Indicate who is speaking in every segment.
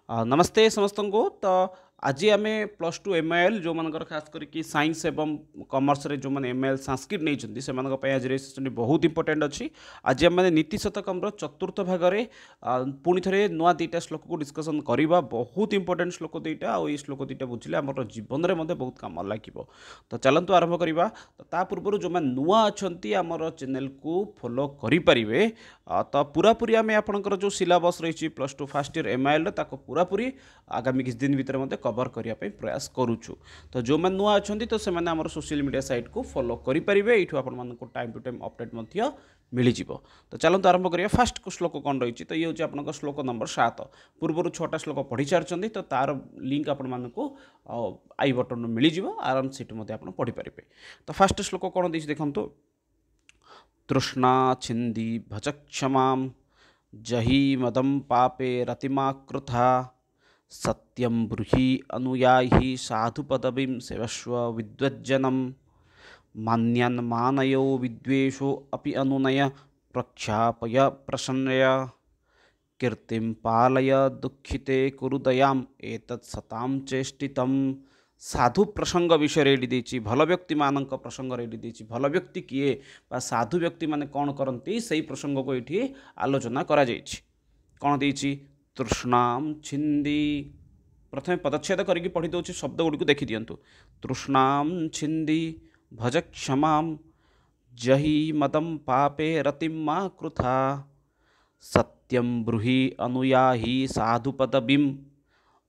Speaker 1: नमस्ते समस्त को। तो आज आम प्लस टू एमआईएल जो मानकर खास करके साइंस एवं कॉमर्स रे जो मैंने एमआईएल संस्कृत नहीं से आज रेजिस्ट्रेशन बहुत इंपोर्टेंट अच्छी। आज आम नीति शतकम चतुर्थ भाग में पुणी थे नुआ दुईटा श्लोक को डिस्कसन करवा। बहुत इंपोर्टेंट श्लोक दुईटा और श्लोक दुईटा बुझे आम जीवन में बहुत कम लगे। तो चलतु आरंभ करवा। तो पूर्व जो मैंने नुआ अच्छा आमर चैनल को फॉलो करें तो पूरापूरी आम आपंकर जो सिलेबस रही plus two first year MIL पूरापूरी आगामी किसी दिन भितर मध्य कवर करने प्रयास करुचु। तो जो मैंने नुआ अच्छा तो से सोशल मीडिया साइट को फॉलो करेंगे। ये आपको टाइम टू टाइम अपडेट मिल जाव। तो चलते आरंभ करिए। फास्ट को श्लोक कौन रही तो ये हूँ आप श्लोक नंबर 7। पूर्व 6टा श्लोक पढ़ी सारी तो तार लिंक आपको आई बटन मिल जाव। आराम से आप पढ़ी पारे। तो फास्ट श्लोक कौन देखिए देखो। तृष्णा छिंदी भजक्षमां जहि मदं पापे रतिमाकृथा सत्यं ब्रूहि अनुयायी साधुपदवीं सेवस्व विद्वज्जनम् मान्यन् मानयो विद्वेषो अपि अनुनय प्रख्यापय प्रसन्नया कीर्तिं पालय दुःखिते कुरु दयाम् एतत् सतां चेष्टितं। साधु प्रसंग विषय रेडी देछि। भल व्यक्ति मान प्रसंग रेडी देछि। भल व्यक्ति किए बा साधु व्यक्ति माने कौन करती से प्रसंग को ये आलोचना करा जाइछि। कौन देछि तृष्णाम छिंदी। प्रथम पदच्छेद करके पढ़ी दूसरी शब्द गुड़ी को देखी दिंतु। तृष्णाम छिंदी भज क्षमां जहि मदम पापे रतिम मा कृथा सत्यम ब्रूहि अनुयायी साधुपदवीं।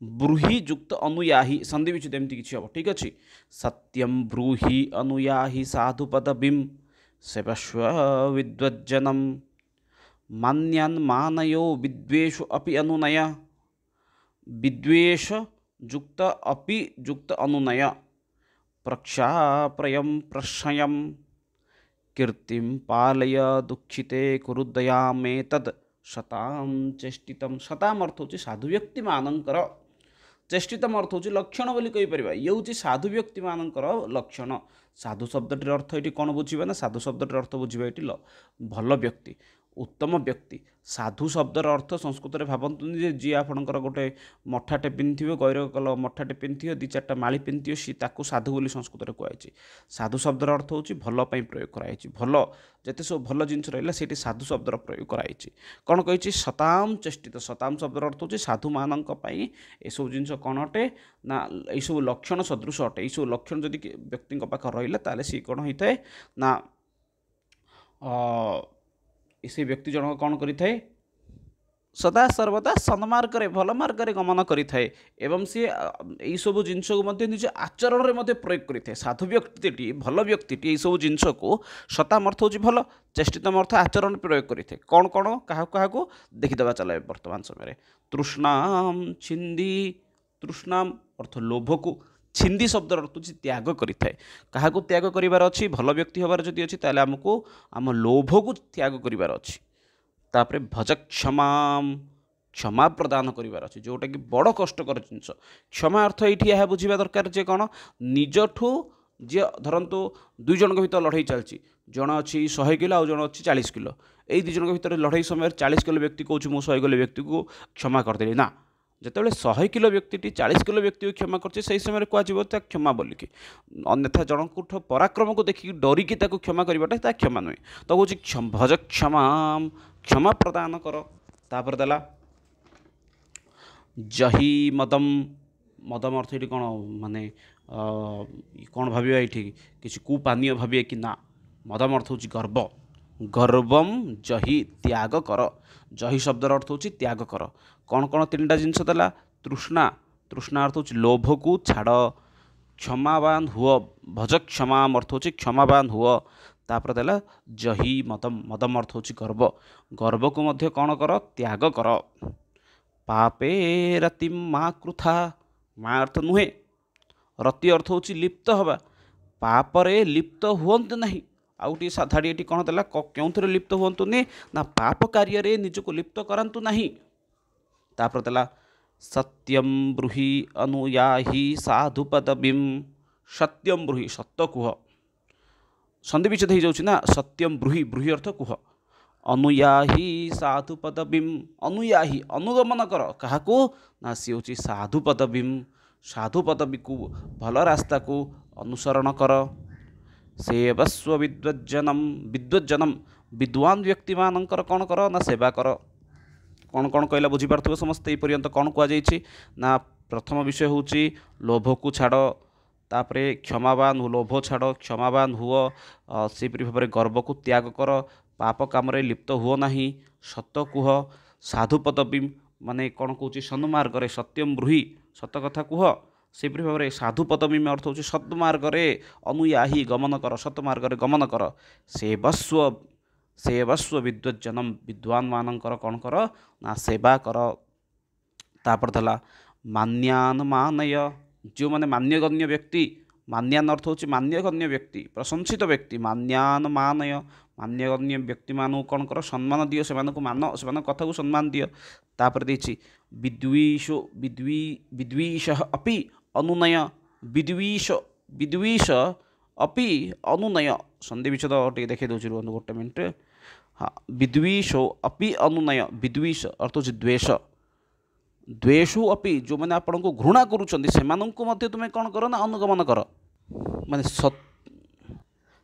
Speaker 1: ब्रूहि जुक्त अनुयायी संधि विच्छेद एमती किसी हम। ठीक अच्छे। सत्यम ब्रूहि अनुयायी साधुपदवीं सेवस्व विद्वज्जनम् मान्यान् मानयो विद्वेषो अपि अनुनय। विद्वेष जुक्त अपि जुक्त अनुनय प्रक्षाप्रयं प्रशयं कीर्तिं पालय दुःखिते कुरु दयामेतद् शतां चेष्टितं। शताम अर्थ होची साधु व्यक्ति मानकर। चेष्टितम अर्थ होची लक्षण बोली कहि परिबा। ये होची साधु व्यक्ति मानकर लक्षण। साधु शब्दटर अर्थ ये कौन बुझे ना। साधु शब्दटर अर्थ बुझे ये भल व्यक्ति उत्तम व्यक्ति। साधु शब्दर अर्थ संस्कृत में भावतुनि जी आपणकर गोटे मठाटे पिंधि गैर कल मठाटे पिंधि दी चार्टा माली पिंधि सी ताकू साधु बोली संस्कृत में कहुई। साधु शब्दर अर्थ होची भल पई प्रयोग कराई। भल जिते सब भल जिनस रहा से साधु शब्दर प्रयोग कराई। कौन कही शताम चेष्टित। शताम शब्दर अर्थ होची साधु मानक पई ए सब जिनस कौन अटे ना ये सब लक्षण सदृश अटे। ये सब लक्षण जदि व्यक्ति पाखे रहा ताले सी कौन होता है ना से व्यक्ति जनक कौन करें सदा सर्वदा सन्मार्ग भल मार्ग गमन करें एवं सी यही सब जिनस को निज आचरण में प्रयोग करें। साधु व्यक्ति भल व्यक्ति यही सब जिनस को शताम अर्थ हो भल चेष्टितम अर्थ आचरण प्रयोग करें। कौन कौन क्या देखीदे चल वर्तमान समय। तृष्णाम छिंदी। तृष्णाम अर्थ लोभ को। छिंदी शब्द अर्थ होची त्याग करें। क्या त्याग करार अच्छी भल व्यक्ति हबार जदि अच्छी ताले आमको आम लोभ को त्याग करार अच्छी। तापरे भज क्षमा। क्षमा प्रदान करार अच्छी जोटा कि बड़ कष्टकर जिनस। क्षमा अर्थ ये बुझा दरकार जे कौन निजठू जी धरतु दुई जन भर लड़ाई चलती जन अच्छी 100 किलो आउ जन अच्छी 40 किलो। यही दुई जन भर लड़ाई समय 40 किलो व्यक्ति कौच मु 100 किलो व्यक्ति को क्षमा करदेली ना। जिते 100 किलो व्यक्ति 40 किलो व्यक्ति को क्षमा कर समय कह क्षमा बोलिकी। अन्यथा जनक पराक्रम को देखिए डरिकी क्षमा करवाटा क्षमा नुहे। तो कौन भज क्षमा क्षमा प्रदान कर। तापर देला जहि मदम। मदम अर्थ ये कौन माने कौन भाव ये किसी कुपानीय भावे कि ना। मदम अर्थ होची गर्व। गर्वम जहि त्याग कर। जहि शब्दर अर्थ होची त्याग कर। कौन कौन 3टा जिनस देला। तृष्णा। तृष्णा अर्थ होची लोभ को छाड़। क्षमावान हुआ। भज क्षमा अर्थ होची क्षमावान हुआ। तापर देला जहि मदम। मदम अर्थ होची गर्व। गर्व को मध्य कौन कर त्याग कर। पापे रतिम मा कृथा। मा अर्थ नुहे। रति अर्थ होची लिप्त हवा। पापरे लिप्त हुअंतु नहीं। आउ टी धाड़ी ये कौन देला क्यों लिप्त हुअंतु नहीं ना पाप कार्य निजको लिप्त करांतु नहीं। तापर देला सत्यम ब्रूहि अनुयायी साधुपदवीं। सत्यम ब्रूहि सत्य कुह। संधि विच्छेद हो जाउछि ना। सत्यम ब्रूहि। ब्रूहि अर्थ कुह। अनुयाही साधु पदवीं अनुयाही अनुगमन कर क्या ना सी हूँ साधु पदवीं साधु पदवी को भल रास्ता को अनुसरण कर सेवस्व विद्वज्जनम विद्वज्जनम विद्वान व्यक्ति मानकर कौन कर ना सेवा कर कौन कौन कहला बुझीपार समस्ते पर्यंत कौन कहुई ना प्रथम विषय हूँ लोभ को छाड़ तापरे क्षमावान लोभ छाड़ क्षमावान हुआ सेपरी भाव में गर्व को त्याग कर पाप काम लिप्त हुओ नहीं सत कुह साधु पदवी माने कौन कौच सन्मार्ग सत्यम ब्रूहि सत कथा कुह सेपरी भाव में साधु पदवी में अर्थ हूँ सत्मार्ग अनुयाही गमन कर सत्मार्ग गमन कर सेवस्व सेवस्व विद्वज्जनम विद्वान मानकर कौन कर ना सेवा कर तापर थला मान्यान मानय जो मैंने मान्यगण्य व्यक्ति मान्यान अर्थ हूँ मान्यगण्य व्यक्ति प्रशंसित व्यक्ति मान्यान मानय मान्यगण्य व्यक्ति मानू कौन कर सम्मान दियो से मान से कथा को सम्मान दियो तापर देछि विद्वेषो विद्वेष अपि अनुनय विद्वेष विद्वेष अपि अनुनय संधि विच्छेद टे देखे दूसरी गोटे मिनट हाँ विद्वेषो अपि अनुनय विद्वेष अर्थ हूँ द्वेष द्वेषु अपि जो मैंने आपण को घृणा करुँच तुम्हें कौन कर ना अनुगमन कर माने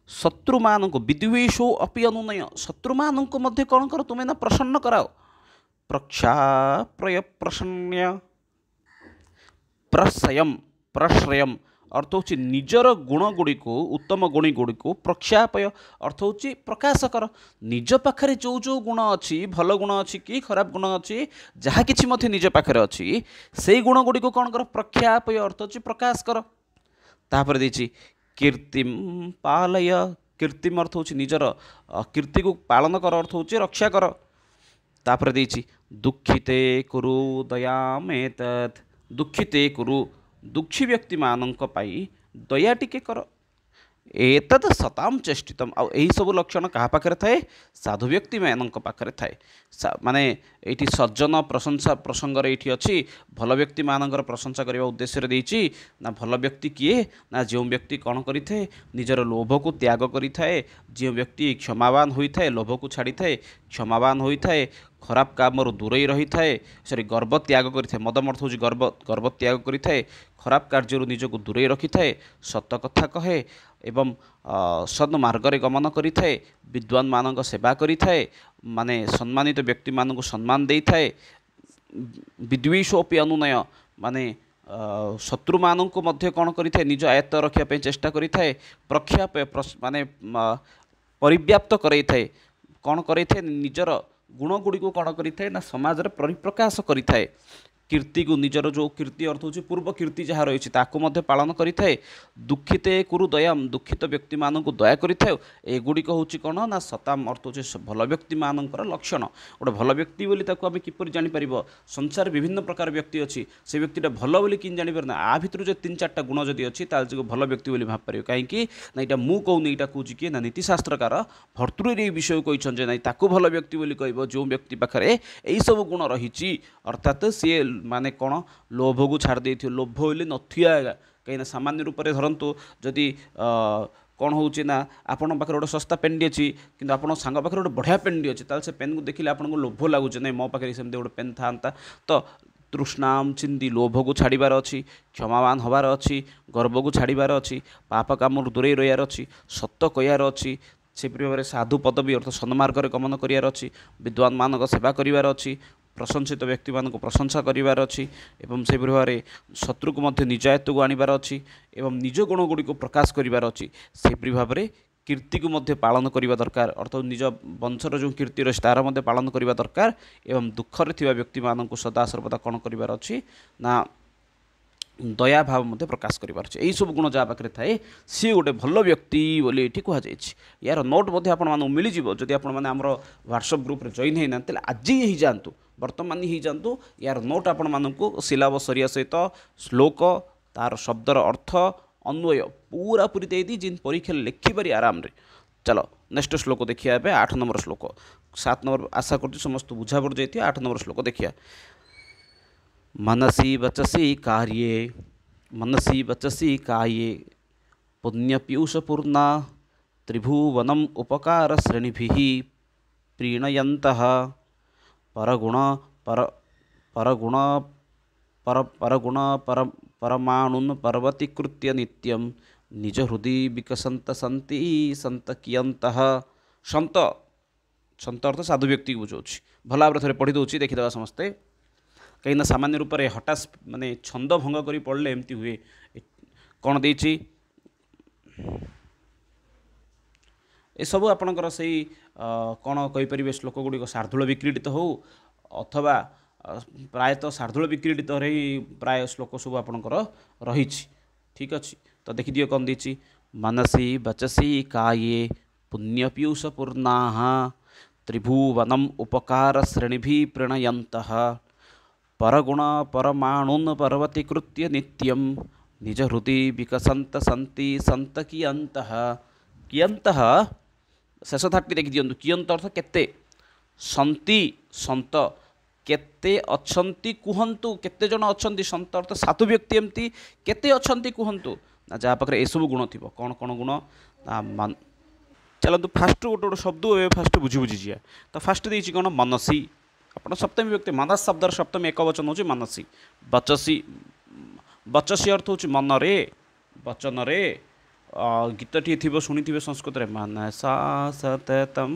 Speaker 1: शत्रु मान को विद्वेषो अपि अनुनय शत्रु मान को मध्य कौन कर तुम्हें ना प्रसन्न कराओ प्रक्षाप्रय प्रसन्न प्रश्रयम प्रश्रयम अर्थ हूँ निजर गुण गुड़ी को उत्तम गुणी गुड़ी को प्रक्षापय अर्थ हूँ प्रकाश कर निज पाखरे जो जो गुण अच्छी भल गुण अच्छी कि खराब गुण अच्छी जहाँ किसी मध्य निज पाखरे अच्छी से गुण गुड़ी को कौन कर प्रक्षापय अर्थ हूँ प्रकाश कर तापर देछि कीर्तिम पालय कीर्तिम अर्थ हूँ निजर कीर्ति को पालन कर अर्थ हूँ रक्षा कर तापर देछि दुखिते कुरु दयामेतत् दुखिते कुरु दुखी व्यक्ति मानक पाई दया टिके कर एतद सताम चेष्टितम आ यही सब लक्षण क्या पाखे थाए साधु व्यक्ति मानक पाखे थाए माने ये सज्जन प्रशंसा प्रसंग ये अच्छी भल व्यक्ति मानकर प्रशंसा करने उद्देश्य देछि ना भल व्यक्ति किए ना जो व्यक्ति कौन करें निजर लोभ को त्याग करें जो व्यक्ति क्षमावान होता है लोभ को छाड़ी थाए क्षमावान होता है खराब काम दूरे रही थाए सॉरी गर्व त्याग करें मदम अर्थ हूँ गर्व त्याग करें खराब कार्य निजक दूरे रखी थाए सत कथा कहे एवं सन्मार्ग गमन करें विद्वान मानक सेवा करें माने सम्मानित व्यक्ति मानक सम्मान दे थाए विद्वेषोपि अनुनय माने शत्रु मानक मध्य कौन करें निज आयत्त रखापी चेष्टा करें प्रख्याप माने परिव्याप्त करें कौन करें निजर गुण गुड़ी को कौन करें ना समाज रे परिप्रकाश करें कीर्ति को निजर जो कीर्ति अर्थ हूँ पूर्व कीर्ति जहाँ रही है पालन करें दुखिते कुरु दयाम दुखित व्यक्ति मान को दया करें एगुड़िक हूँ कौन ना सताम अर्थ हूँ भल व्यक्ति मानकर लक्षण गोटे भल व्यक्ति बोली आम किपर जापर संसार विभिन्न प्रकार व्यक्ति अच्छी से व्यक्तिटा भल बोली कि जापर ना आ भितर जो 3-4टा गुण जदि अच्छी ताल भल व्यक्ति बोली भापर कहीं ना यहाँ मुझे कहूनी यहाँ कौच कि ना नीतिशास्त्रकार भर्तृ ये विषय कहते ना ताकू भल व्यक्ति बोली कह जो व्यक्ति पाखे यही सब गुण रही अर्थात सी माने कौन लोभ को छाड़ दे लोभ बोले नथिया कहीं सामान्य रूप से धरतु जदि कौन हो आपण पाखे गोटे सस्ता पेनटी अच्छी कि आप सांग पाखे गोटे बढ़िया पेनटी अच्छी ताल से पेन को देखिले आपको लोभ लगुच ना मो पाखे सेमती गोटे पेन था तो तृष्णाम चिंदी लोभ को छाड़बार अच्छी क्षमावान हबार अच्छी गर्व को छाड़बार अच्छी पाप काम दूरे रहार अच्छी सत्य कहार अच्छी सेपरी भाव में साधु पदवी अर्थ सन्मार्ग गमन करार अच्छी विद्वान मानक सेवा करार अच्छी प्रशंसित व्यक्ति मान को प्रशंसा करार अच्छी एवं से भाव में शत्रु को मध्य निज आयत्त को आनबार अच्छी एवं निज गुण गुड़ी को प्रकाश करार अच्छी सेपरी भाव में कीर्ति को मध्य पालन करने दरकार अर्थात निज वंशर जो कीर्ति रही तार मध्य पालन करने दरकार एवं दुखरे थिबा व्यक्ति मान को सदा सर्वदा कौन करार अच्छी ना दया भाव मध्य प्रकाश करार यही सब गुण जहाँ पाखे थाए सी गोटे भल व्यक्ति बोली ये कहुई यार नोट मिल जदि आप व्हाट्सएप ग्रुप रे जॉइन होना आज ही जातु वर्तमान ही जातु यार नोट आपण मानू सिलेबस सरिया सहित श्लोक तार शब्दर अर्थ अन्वय पूरा पूरी देदी जिन परीक्षा लिखिपारी आराम रे चलो नेक्स्ट श्लोक देखिए 8 नंबर श्लोक 7 नंबर आशा कर समस्त बुझा पड़ जाइए 8 नंबर श्लोक देखिए मनसी वचसी काये पुण्यपीयूषपूर्णा त्रिभुवनम उपकार श्रेणिभिः प्रीणयन्तः परगुण पर परगुण परगुण परमाणुन् पर्वतीकृत्य नित्यं निज हृदि विकसन्त सन्ति सन्तकियन्तः। सन्त सन्त अर्थ साधु व्यक्ति को बुझाଉଛି। भल भाव थे पढ़ी दूसरी देखीदे समस्ते कहीं सामान्य रूप से हठात माने छंद भंग कर पढ़ले एमती हुए। कौन देछि ए सब आपणकर से कौन कहीपर श्लोक गुड़िक शार्दूल विक्रीडित हो अथवा प्रायतः शार्दूल विक्रीडित प्राय श्लोक सब आपणकर रही। ठीक अच्छे तो देखिए कौन देछि मनसी वचसी काये पुण्यपीयूषपूर्णा त्रिभुवनम उपकार श्रेणिभि प्रणयन्तः परगुण परमाणुन् पर्वतीकृत्य नित्यं निज हृदि विकसन्त सन्ति सन्तकियन्तः। कियन्तः शेष धाटी देखि दियंतु। कियंत अर्थ केते, सन्ति सन्त केते अछंती कुहंतु। केते जन अछंती सन्त अर्थ साधु व्यक्ति एमती केते अछंती कुहंतु ना जहाँ पाखे एसबू गुण थी। कौन कौन गुण ना चलतु फास्ट गोटे गोटे शब्द फास्ट बुझी बुझी जाए। तो फास्ट देछि कौन मनसी आप सप्तमी व्यक्ति मनस शब्दर सप्तमी एक वचन हूँ मनसी। वचसी वचसी अर्थ हूँ मनरे वचन रे गीतटी थी शुणी संस्कृत में मनसा सततम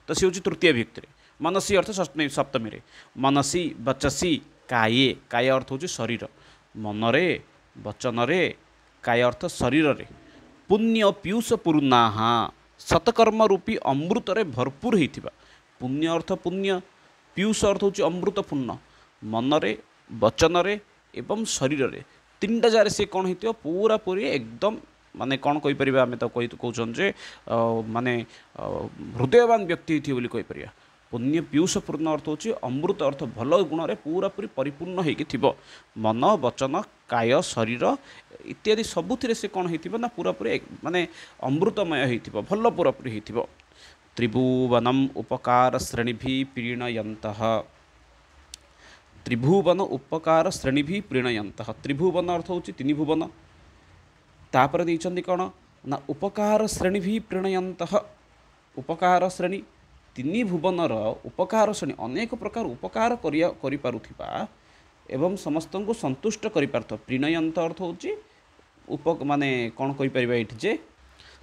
Speaker 1: तो सी हूँ तृतीय व्यक्ति। मनसी अर्थ सप्तमी रे मनसी वचसी काये काय अर्थ हूँ शरीर मनरे वचन रे काय अर्थ शरीर रे पुण्य पीयूष पूर्णा सतकर्म रूपी अमृत रे भरपूर होता। पुण्य अर्थ पुण्य पीयूष अर्थ हूँ अमृतपूर्ण मनरे वचन रे एवं शरीर रे तीनटा जार सी कौन हो पूरा पूरी एकदम माने कौन कहीपर आम तो कहते माने हृदयवान व्यक्ति होती कहीपर। पुण्य पीयूषपूर्ण अर्थ हूँ अमृत अर्थ भल गुण रे पूरा पूरी परिपूर्ण हो मन वचन काय शरीर इत्यादि सबुथिरे से कौन हो पूरा पूरी माने अमृतमय हो भल पूरा पूरी हो। त्रिभुवनम उपकार श्रेणिभि प्रीणयन्तः त्रिभुवन उपकार श्रेणिभि प्रीणयन्तः। त्रिभुवन अर्थ हूँ तीन भुवन तापर देइछन्ति कौन ना उपकार श्रेणिभि प्रीणयन्तः। उपकार श्रेणी तीन भुवनर उपकार श्रेणी अनेक प्रकार उपकार करि पारुथिबा एवं समस्त को संतुष्ट करि पारथ। प्रीणयन्त अर्थ हूँ उप माने कौन कहीपर ये जे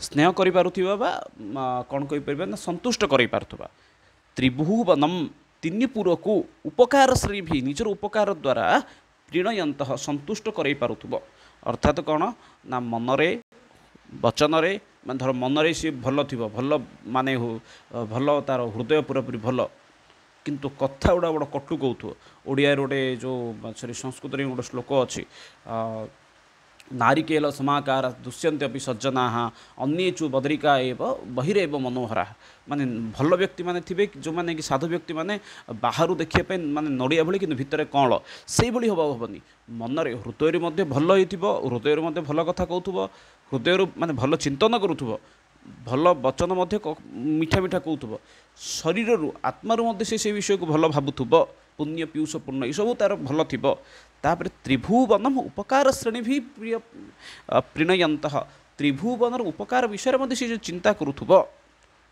Speaker 1: स्नेह करि पारुथिबा बा कौन कहीपर ना संतुष्ट करि पारुथिबा। त्रिभुवनम तीन पुर को उपकार श्रेणी भी निजर उपकार द्वारा प्रीणयन्तः संतुष्ट करै पारुथिबो। अर्थात कौन ना मनरे वचन रे मान धर मनरे सी भल थी भल माने भल तार हृदय पूरापूरी भल किंतु कथा गुड़ा बड़ा कटु कौथो। ओडिया गोटे जो सॉरी संस्कृत में गोटे श्लोक अच्छी नारिकेल समाकार दुष्यन्ते अपि सज्जना अन्येचु बदरिका एव बहिरेव मनोहरा। माने भल व्यक्ति माने थिबे जो माने कि साधु व्यक्ति माने बाहर देखिए माने नड़िया भली किंतु भितर कौन से भली हबनी मनरे हृदय मध्य भल होइथिबो हृदय मध्य भल कथा कहथुबो हृदय माने भल चिंतन करुथुबो भल वचन मध्य मीठा मीठा कहथुबो शरीर आत्मा मध्य से विषय को भल भावुथुबो पुण्य पीयूष पूर्ण ये सब तार भल थी। तापर त्रिभुवनम उपकार श्रेणी भी प्रिय प्रीणयन्तः त्रिभुवनर उपकार विषय मध्य से जो चिंता करुथुबो।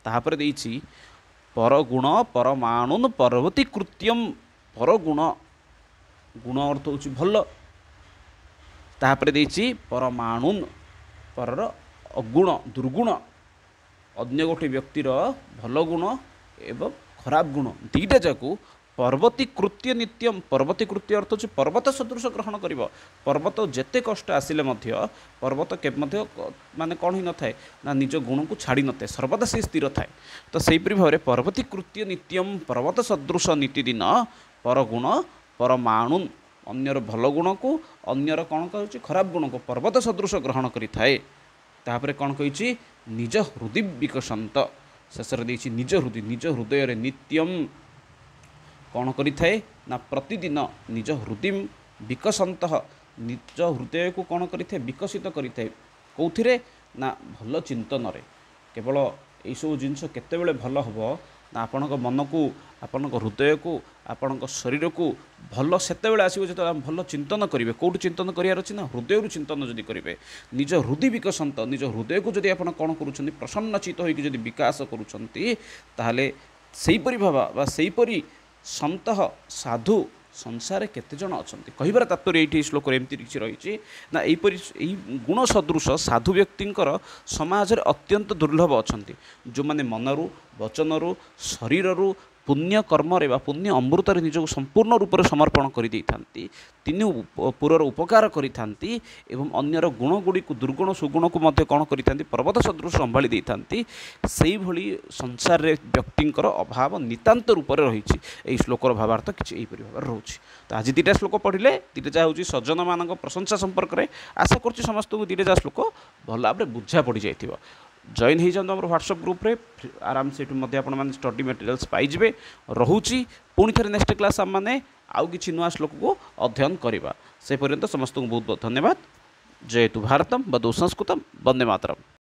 Speaker 1: तापर देइछि परगुण परमाणुन पर्वती कृत्यम परगुण गुण अर्थ हूँ भल। तापर देइछि परमाणुन परर अगुण दुर्गुण अन्य गोटे व्यक्तिर भल गुण एवं खराब गुण दीटा जाकू पर्वती कृत्य नित्यम। पर्वती कृत्य अर्थ हूँ पर्वत सदृश ग्रहण कर। पर्वत जेते कष्ट आसिले मध्य पर्वत के मध्य माने कौन ही न थाए ना निज गुण को छाड़ी न थाए सर्वदा से स्थिर थाए। तो सेहीपरि भाव में पर्वती कृत्य नित्यम पर्वत सदृश नीतिदिन परगुण परमाणु अन्यर भल गुण को अन्यर कौन कह खराब गुण को पर्वत सदृश ग्रहण करें। तापर कौन कही निज हृदय विकसंत शेष निज हृदय नित्यम कौन करें ना प्रतिदिन निज हृदय विकसंत निज हृदय को कौन करें विकसित करें कौथिरे ना भल चिंतन रे। केवल यही सब जिनस केतेबेले भल हम ना आपण मन को आपण हृदय को आपण शरीर को भल सेतेबेले आसो जो भल चिंतन करेंगे कौट चिंतन करार अच्छी ना हृदय चिंतन जदि करेंगे निज हृदय विकसंत निज हृदय को जदि आप कौन कर प्रसन्नचित होकर विकास करुँच ସେହିପରି ଭାବା ବା ସେହିପରି ସନ୍ତଃ ସାଧୁ ସଂସାରରେ କେତେଜଣ ଅଛନ୍ତି କହିବାର ତାତ୍ପର୍ଯ୍ୟ ଏଇଠି ଏହି ଶ୍ଲୋକରେ ଏମିତି କିଛି ରହିଛି ନା ଏହିପରି ଏହି ଗୁଣ ସଦୃଶ ସାଧୁ ବ୍ୟକ୍ତିଙ୍କର ସମାଜରେ ଅତ୍ୟନ୍ତ ଦୁର୍ଲଭ ଅଛନ୍ତି ଯେଉଁମାନେ ମନରୁ ବଚନରୁ ଶରୀରରୁ ପୁଣ୍ୟ କର୍ମରେ ବା ପୁଣ୍ୟ ଅମୃତରେ ନିଜକୁ ସମ୍ପୂର୍ଣ୍ଣ ରୂପରେ ସମର୍ପଣ କରିଦେଇଥାନ୍ତି ତିନି ପୁରର ଉପକାର କରିଥାନ୍ତି ଏବଂ ଅନ୍ୟର ଗୁଣଗୁଡ଼ିକୁ ଦୁର୍ଗୁଣ ସୁଗୁଣକୁ ମଧ୍ୟ କ'ଣ କରିଥାନ୍ତି ପର୍ବତ ସଦୃଶ ସମ୍ଭାଳି ଦେଇଥାନ୍ତି ସେଇଭଳି ସଂସାରରେ ବ୍ୟକ୍ତିଙ୍କର ଅଭାବ ନିତାନ୍ତ ରୂପରେ ରହିଛି ଏହି ଶ୍ଲୋକର ଭାବାର୍ଥ କିଛି ଏହିପରି ଭାବରେ ରହୁଛି ତ ଆଜି ଦୁଇଟା ଶ୍ଲୋକ ପଢ଼ିଲେ ଦୁଇଟା ଯାହା ହେଉଛି ସଜ୍ଜନମାନଙ୍କ ପ୍ରଶଂସା ସମ୍ପର୍କରେ ଆଶା କରୁଛି ସମସ୍ତଙ୍କୁ ଦୁଇଟା ଯାହା ଶ୍ଲୋକ ଭଲ ଭାବରେ ବୁଝା ପଡ଼ିଯାଇଥିବ ଜଏନ୍ ହେଇଯାଆନ୍ତୁ ଆମର ହ୍ୱାଟ୍ସଆପ୍ ଗ୍ରୁପ୍ରେ ଆରାମସେ ଏଠୁ ମଧ୍ୟ ଆପଣମାନେ ଷ୍ଟଡି ମେଟେରିଆଲ୍ସ ପାଇଯିବେ ରହୁଛି ପୁଣି ଥରେ ନେକ୍ସଟ କ୍ଲାସ୍ ଆମମାନେ ଆଉ କିଛି ନୂଆ ଶ୍ଲୋକକୁ ଅଧ୍ୟୟନ କରିବା ସେ ପର୍ଯ୍ୟନ୍ତ ସମସ୍ତଙ୍କୁ ବହୁତ ବହୁତ ଧନ୍ୟବାଦ ଜୟତୁ ଭାରତମ୍ ବନ୍ଦେ ସଂସ୍କୃତମ୍ ବନ୍ଦେ ମାତରମ୍।